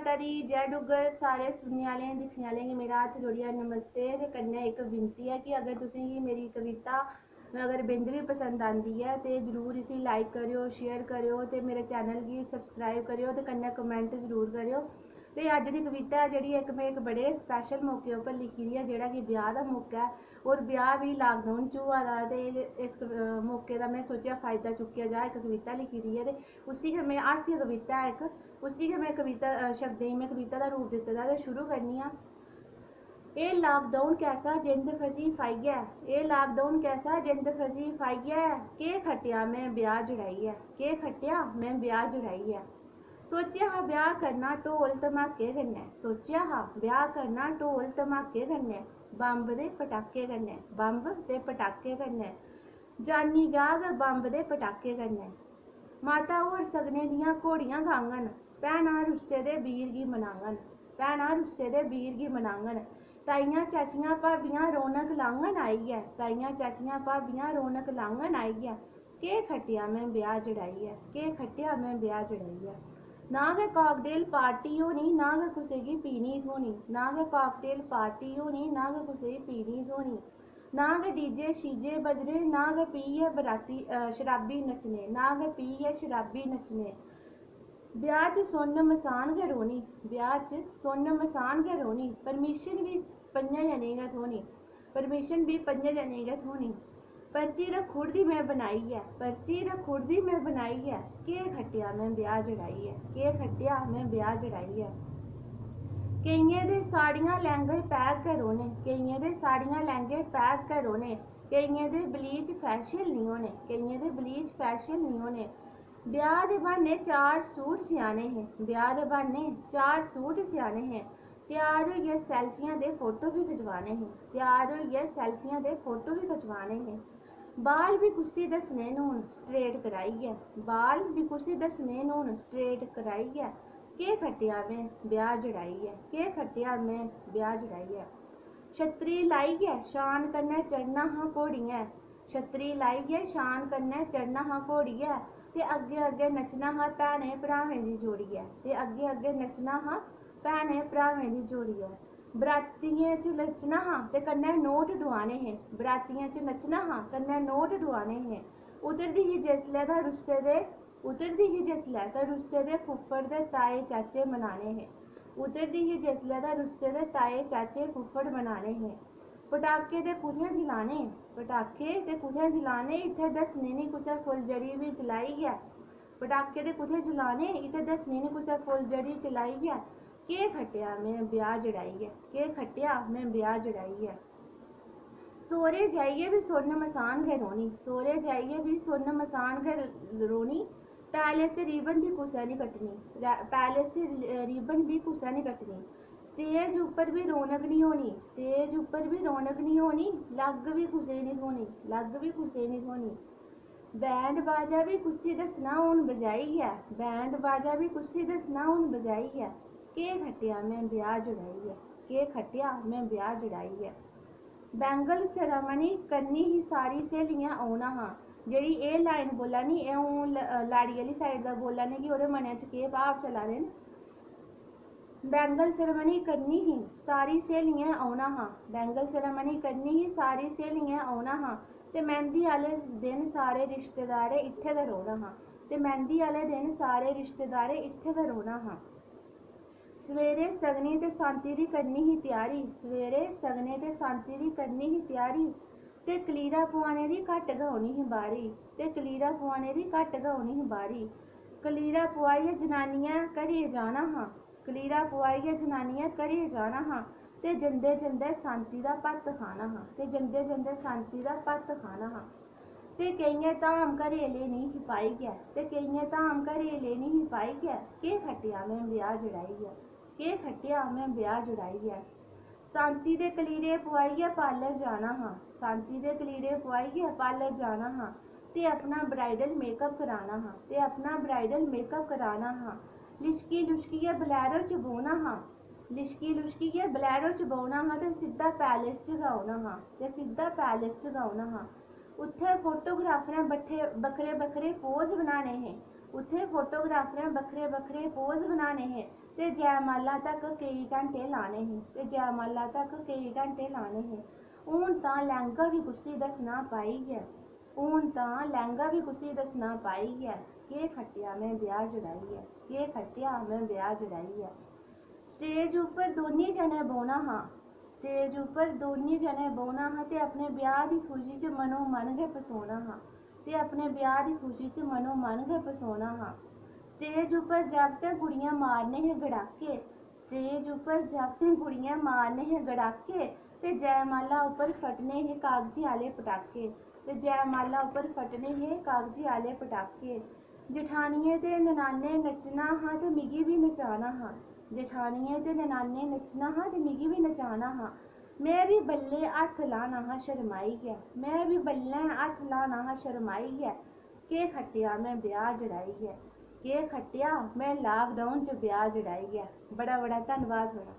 माता दी, जय डुग्गर। सारे सुनने आह्ले दिक्खने आह्लें गी मेरा हत्थ जोड़ियै नमस्ते। ते कन्नै इक विनती है कि अगर तुसेंगी मेरी कविता अगर बिंद भी पसंद आंदी है तो जरूर इसी लाइक करियो, शेयर करियो ते मेरे चैनल गी सबसक्राइब करियो ते कन्नै कमेंट जरूर करियो। ते अज्ज दी कविता है जेह्ड़ी मैं इक बड़े स्पैशल मौके उप्पर लिखी दी है, जेह्ड़ा कि ब्याह दा मौका है और ब्याह भी लाकडाउन च होआ दा। ते इस मौके दा मैं सोचेआ फायदा चुक्केआ जा, इक कविता लिखी दी है ते उसी गै मैं हास्य कविता है इक, उसी गै मैं कविता शब्दें गी मैं कविता दा रूप दित्ते दा। ते शुरू करनी आं। एह् लाकडाउन कैसा जिंद फसी फाइयै, एह् लाकडाउन कैसा जिंद फसी फाइयै, केह् खट्टेआ मैं ब्याह जुड़ाइयै, केह् खट्टेआ मैं ब्याह जुड़ाइयै। सोचेआ हा ब्याह करना ढोल धमाके कन्नै, सोचेआ हा ब्याह करना ढोल धमाके कन्नै, बंब दे पटाके कन्नै, बंब ते पटाके कन्नै, जानी जाग बंब दे पटाके कन्नै। माता होर सगने दियां घोड़ियां गाङन, भैनां रुस्से दे बीर गी मनाङन, भैनां रुस्से दे बीर गी मनाङन, ताइयां चाचियां भाबियां रौनक लाङन आइयै, ताइयां चाचियां भाबियां रौनक लाङन आइयै। केह् खट्टेआ मैं ब्याह जुड़ाइयै, केह् खट्टेआ मैं ब्याह जुड़ाइयै। ना गै काकटेल पार्टी होनी, ना गै कुसै गी पीनी थ्होनी, ना गै काकटेल पार्टी होनी, ना गै कुसै गी पीनी थ्होनी, ना गै डीजे शीजे बजने, ना गै पियै बराती शराबी नच्चने, ना गै पियै शराबी नच्चने। ब्याह च सुन्न मसान गै रौह्नी, ब्याह च सुन्न मसान गै रौह्नी, परमिशन बी पंजें जनें गै थ्होनी, परमिशन बी पंजें जनें गै थ्होनी। पर्ची रक्खुड़दी मैं बनाइयै, पर्ची रक्खुड़दी मैं बनाइयै, केह् खट्टेआ मैं ब्याह जुड़ाइयै, केह् खट्टेआ मैं ब्याह जुड़ाइयै। केइयें दे साड़ियां लैंह्गे पैक गै रौह्ने, केइयें दे साड़ियां लैंह्गे पैक गै रौह्ने, केइयें दे ब्लीच फैशियल निं होने, केइयें दे ब्लीच फैशियल निं होने। ब्याह दे ब्हान्ने 4 सूट सेआने हे, ब्याह दे ब्हान्ने 4 सूट सेआने हे, त्यार होइयै सैल्फियां दे फोटो बी खिचवाने हे, त्यार होइयै सैल्फियां दे फोटो बी खिचवाने हे। बाल बी कुसी दस्सने न हून स्ट्रेट कराइयै, बाल बी कुसी दस्सने न हून स्ट्रेट कराइयै। केह् खट्टेआ मैं ब्याह जुड़ाइयै, केह् खट्टेआ मैं ब्याह जुड़ाइयै। छत्तरी लाइयै शान कन्नै चढ़ना हा घोड़ियै, छत्तरी लाइयै शान कन्नै चढ़ना हा घोड़ियै, ते अग्गें अग्गें नच्चना हा भैनें भ्रावें दी जोड़ियै, ते अग्गें अग्गें नच्चना हा भैनें भ्रावें दी जोड़ियै। बरातियें च नच्चना हा ते कन्नै नोट डुआने हे, बरातियें च नच्चना हा कन्नै नोट डुआने हे। उतरदी ही जिसलै तां रुस्से दे, उतरदी ही जिसलै तां रुस्से दे फुफ्फड़ ते ताए चाचे मनाने हे, उतरदी ही जिसलै तां रुस्से दे ताए चाचे फुफ्फड़ मनाने हे। पटाके ते कुत्थै जलाने, पटाके ते कुत्थै जलाने, इत्थै दस्सने नी कुसै फुलझड़ी बी चलाइयै, पटाके ते कुत्थै जलाने, इत्थै दस्सने नी कुसै फुलझड़ी चलाइयै। केह् खट्टेआ मैं ब्याह जुड़ाइयै, केह् खट्टेआ मैं ब्याह जुड़ाइयै। सौह्रे जाइयै बी सुन्न मसान गै रौह्नी, सौह्रे जाइयै बी सुन्न मसान गै रौह्नी, पैलेस च रिबन बी कुसै नी कट्टनी, पैलेस च रिबन बी कुसै नी कट्टनी। स्टेज उप्पर बी रौनक नी होनी, स्टेज उप्पर बी रौनक नी होनी, लग्ग बी कुसै नी थ्होनी, लग्ग बी कुसै नी थ्होनी। बैंड बाजा बी कुसी दस्सना हून बजाइयै, बैंड बाजा बी कुसी दस्सना हून बजाइयै। केह् खट्टेआ मैं ब्याह जुड़ाइयै, केह् खट्टेआ मैं ब्याह जुड़ाइयै। बैंगल सेरेमनी करनी ही सारी स्हेलियां औना हा, जेह्ड़ी एह् लाइन बोला नी एह् अ'ऊं लाड़ी आह्ली साइड दा बोला नी कि ओह्दे मनै च केह् भाव चला दे न। बैंगल सेरेमनी करनी ही सारी स्हेलियें औना हा, बैंगल सेरेमनी करनी ही सारी स्हेलियें औना हा, ते मैंह्दी आह्ले दिन सारे रिश्तेदारें इत्थै गै रौह्ना हा, ते मैंह्दी आह्ले दिन सारे रिश्तेदारें इत्थै गै रौह्ना हा। सवेरे सगने ते सांती दी करनी ही त्यारी, सवेरे सगने ते सांती दी करनी ही त्यारी, ते कलीरा पुआने दी घट्ट गै होनी ही बारी, ते कलीरा पुआने दी घट्ट गै होनी ही बारी। कलीरा पुआइयै जनानियें घरै जाना हा, कलीरा पुआइयै जनानियें घरै जाना हा, ते जंदे जंदे सांती दा भत्त खाना हा, ते जंदे जंदे सांती दा भत्त खाना हा। ते केइयें धाम घरै लेनी ही पाइयै, ते केइयें धाम घरै लेनी ही पाइयै। केह् खट्टेआ मैं ब्याह जुड़ाइयै, केह् खट्टेआ मैं ब्याह जुड़ाइयै। सांती दे कलीरे पुआइयै पार्लर जाना हा, सांती दे कलीरे पुआइयै पार्लर जाना हा, ते अपना ब्राइडल मेकअप कराना हा, ते अपना ब्राइडल मेकअप कराना हा। लिशकी लुशकियै बलैरो च बौह्ना हा, लिशकी लुशकियै बलैरो च बौह्ना हा, ते सिद्धा पैलेस च गै औना हा, ते सिद्धा पैलेस च गै औना हा। उत्थै फोटोग्राफरें बक्खरे बक्खरे पोज बनाने हे, उत्थै फोटोग्राफरें बक्खरे बक्खरे पोज बनाने हे, ते जयमाला तक कई घंटे लाने हे ते जयमाला तक कई घंटे लाने हे। हून तां लैंह्गा बी कुसी दस्सना पाई ऐ, हून तां लैंह्गा बी कुसी दस्सना पाई ऐ। केह् खट्टेआ में ब्याह् जड़ाइयै, केह् खट्टेआ में ब्याह् जड़ाइयै। स्टेज उप्पर दोनी जने बौह्ना हा, स्टेज उप्पर दोनी जने बौह्ना हा ते अपने ब्याह् दी खुशी च मनो मन गै फसोना हा, ते अपने ब्याह् दी खुशी च मनो मन गै फसोना हा। स्टेज उप्पर जागतें कुड़ियां मारने हे गड़ाके, स्टेज उप्पर जागतें कुड़ियां मारने हे गड़ाके ते जयमाला उप्पर फटने हे कागजी आह्ले पटाके, ते जयमाला उप्पर फटने हे कागजी आह्ले पटाके। जठानियें ते ननानें नच्चना हा ते मिगी बी नचाना हा, जठानियें ते ननानें नच्चना हा ते मिगी बी नचाना हा। मैं बी बल्ले हत्थ लाना हा शरमाइयै, मैं बी बल्लें हत्थ लाना हा शरमाइयै। केह् खट्टेआ में ब्याह् जड़ाइयै, केह् खट्टेआ में लाकडाउन च ब्याह् जड़ाइयै। बड़ा बड़ा धन्नवाद थुआढ़ा।